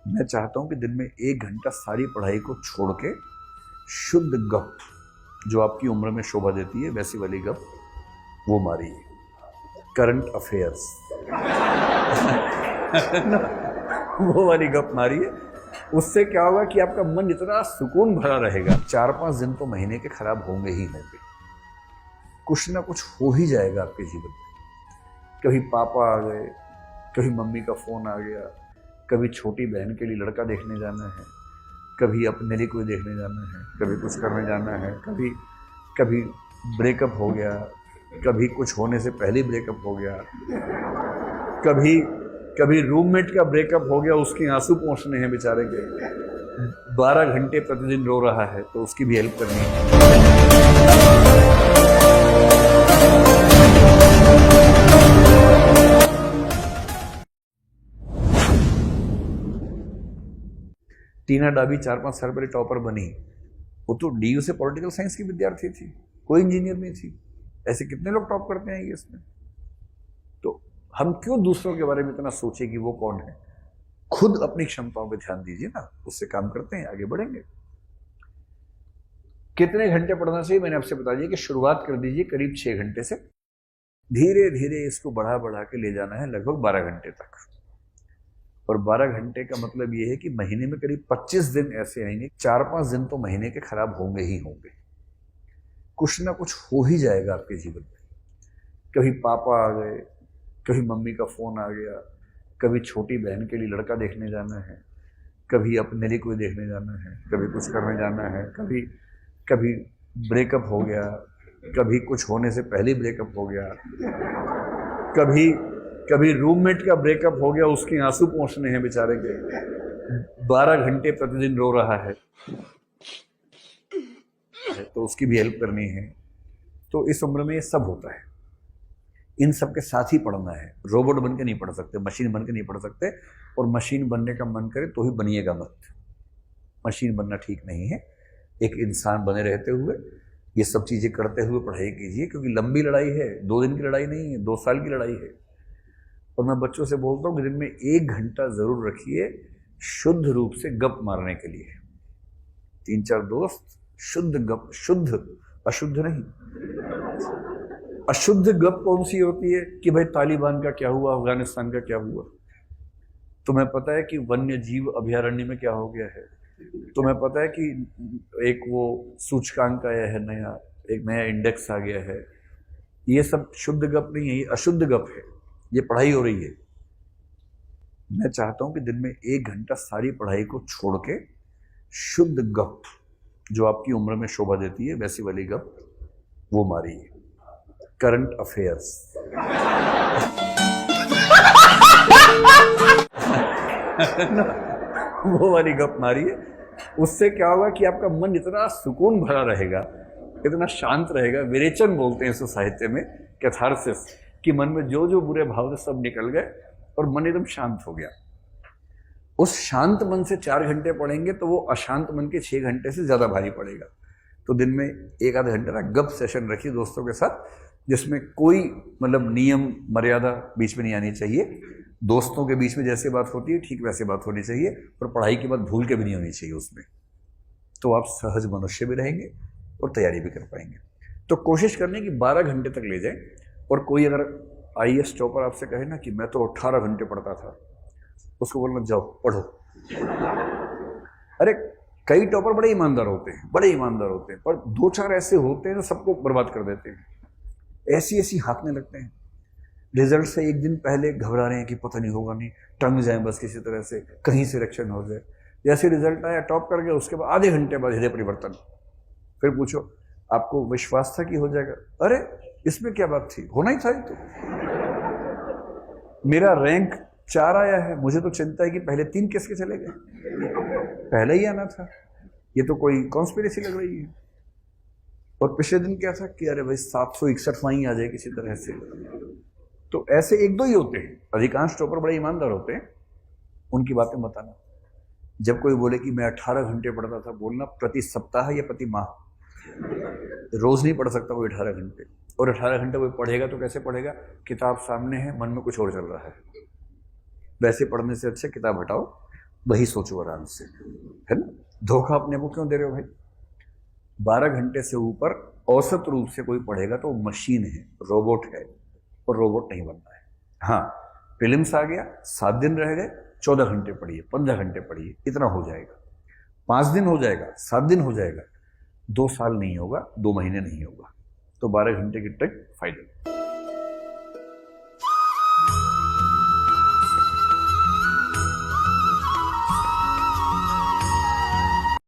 मैं चाहता हूं कि दिन में 1 घंटा सारी पढ़ाई को छोड़ के शुद्ध गप, जो आपकी उम्र में शोभा देती है वैसी वाली गप, वो मारिए। करंट अफेयर्स वो वाली गप मारिए। उससे क्या होगा कि आपका मन इतना सुकून भरा रहेगा। 4-5 दिन तो महीने के खराब होंगे ही होंगे। कुछ ना कुछ हो ही जाएगा आपके जीवन में। कभी पापा आ गए, कभी मम्मी का फोन आ गया, कभी छोटी बहन के लिए लड़का देखने जाना है, कभी अपने लिए कोई देखने जाना है, कभी कुछ करने जाना है, कभी ब्रेकअप हो गया, कभी कुछ होने से पहले ब्रेकअप हो गया, कभी रूममेट का ब्रेकअप हो गया, उसके आंसू पोंछने हैं बेचारे के। 12 घंटे प्रतिदिन रो रहा है तो उसकी भी हेल्प करनी है। टीना डाबी 4-5 साल पहले टॉपर बनी, वो तो डीयू से पॉलिटिकल साइंस की विद्यार्थी थी, कोई इंजीनियर नहीं थी। ऐसे कितने लोग टॉप करते हैं ये इसमें। तो हम क्यों दूसरों के बारे में इतना सोचे कि वो कौन है। खुद अपनी क्षमताओं पे ध्यान दीजिए ना, उससे काम करते हैं, आगे बढ़ेंगे। कितने घंटे पढ़ना चाहिए मैंने आपसे बता दिया कि शुरुआत कर दीजिए करीब 6 घंटे से, धीरे धीरे इसको बढ़ा बढ़ा के ले जाना है लगभग 12 घंटे तक। और 12 घंटे का मतलब ये है कि महीने में करीब 25 दिन ऐसे आएंगे, 4-5 दिन तो महीने के खराब होंगे ही होंगे। कुछ ना कुछ हो ही जाएगा आपके जीवन में। कभी पापा आ गए, कभी मम्मी का फोन आ गया, कभी छोटी बहन के लिए लड़का देखने जाना है, कभी अपने लिए कोई देखने जाना है, कभी कुछ करने जाना है, कभी ब्रेकअप हो गया, कभी कुछ होने से पहले ब्रेकअप हो गया, कभी रूममेट का ब्रेकअप हो गया, उसके आंसू पोंछने हैं बेचारे के। 12 घंटे प्रतिदिन रो रहा है तो उसकी भी हेल्प करनी है। तो इस उम्र में ये सब होता है, इन सब के साथ ही पढ़ना है। रोबोट बन के नहीं पढ़ सकते, मशीन बन के नहीं पढ़ सकते। और मशीन बनने का मन करे तो ही बनिएगा मत। मशीन बनना ठीक नहीं है। एक इंसान बने रहते हुए ये सब चीजें करते हुए पढ़ाई कीजिए, क्योंकि लंबी लड़ाई है, 2 दिन की लड़ाई नहीं है, 2 साल की लड़ाई है। और मैं बच्चों से बोलता हूँ कि दिन में 1 घंटा जरूर रखिए शुद्ध रूप से गप मारने के लिए। 3-4 दोस्त शुद्ध गप, शुद्ध, अशुद्ध नहीं। अशुद्ध गप कौन सी होती है कि भाई तालिबान का क्या हुआ, अफगानिस्तान का क्या हुआ। तुम्हें पता है कि वन्य जीव अभयारण्य में क्या हो गया है। तुम्हें पता है कि एक वो सूचकांक आया है नया, एक नया इंडेक्स आ गया है। ये सब शुद्ध गप नहीं है, ये अशुद्ध गप है। ये पढ़ाई हो रही है। मैं चाहता हूं कि दिन में 1 घंटा सारी पढ़ाई को छोड़ के शुद्ध गप, जो आपकी उम्र में शोभा देती है वैसी वाली गप, वो मारिए। करंट अफेयर्स वो वाली गप मारिए। उससे क्या होगा कि आपका मन इतना सुकून भरा रहेगा, इतना शांत रहेगा। विरेचन बोलते हैं इसको साहित्य में, कैथारसिस, कि मन में जो जो बुरे भाव थे सब निकल गए और मन एकदम शांत हो गया। उस शांत मन से 4 घंटे पढ़ेंगे तो वो अशांत मन के 6 घंटे से ज्यादा भारी पड़ेगा। तो दिन में 1 आधा घंटे ना गप सेशन रखिए दोस्तों के साथ, जिसमें कोई मतलब नियम मर्यादा बीच में नहीं आनी चाहिए। दोस्तों के बीच में जैसे बात होती है ठीक वैसे बात होनी चाहिए, और पढ़ाई की बात भूल के भी नहीं होनी चाहिए उसमें। तो आप सहज मनुष्य भी रहेंगे और तैयारी भी कर पाएंगे। तो कोशिश करने की 12 घंटे तक ले जाए। और कोई अगर IAS टॉपर आपसे कहे ना कि मैं तो 18 घंटे पढ़ता था, उसको बोलना जाओ पढ़ो। अरे कई टॉपर बड़े ईमानदार होते हैं, बड़े ईमानदार होते हैं, पर 2-4 ऐसे होते हैं जो सबको बर्बाद कर देते हैं। ऐसी हाँकने लगते हैं। रिजल्ट से 1 दिन पहले घबरा रहे हैं कि पता नहीं होगा, नहीं टंग जाए बस किसी तरह से, कहीं सिलेक्शन हो जाए। जैसे रिजल्ट आया, टॉप कर गया, उसके बाद आधे घंटे बाद हृदय परिवर्तन। फिर पूछो आपको विश्वास था कि हो जाएगा? अरे इसमें क्या बात थी, होना ही था। तो मेरा रैंक 4 आया है, मुझे तो चिंता है कि पहले 3 किसके चले गए, पहले ही आना था। ये तो कोई कॉन्स्पिरेसी लग रही है। और पिछले दिन क्या था कि अरे भाई 761 वहीं आ जाए किसी तरह से। तो ऐसे 1-2 ही होते हैं, अधिकांश टॉपर बड़े ईमानदार होते हैं। उनकी बातें बताना। जब कोई बोले कि मैं 18 घंटे पढ़ता था, बोलना प्रति सप्ताह या प्रति माह। रोज नहीं पढ़ सकता वो 18 घंटे। और 18 घंटे वो पढ़ेगा तो कैसे पढ़ेगा? किताब सामने है, मन में कुछ और चल रहा है। वैसे पढ़ने से अच्छा किताब हटाओ वही सोचो आराम से, है ना। धोखा अपने को क्यों दे रहे हो भाई? 12 घंटे से ऊपर औसत रूप से कोई पढ़ेगा तो मशीन है, रोबोट है, और रोबोट नहीं बनना है। हाँ, प्रीलिम्स आ गया, 7 दिन रह गए, 14 घंटे पढ़िए, 15 घंटे पढ़िए, इतना हो जाएगा। 5 दिन हो जाएगा, 7 दिन हो जाएगा, 2 साल नहीं होगा, 2 महीने नहीं होगा। तो 12 घंटे की ट्रिक फायदे।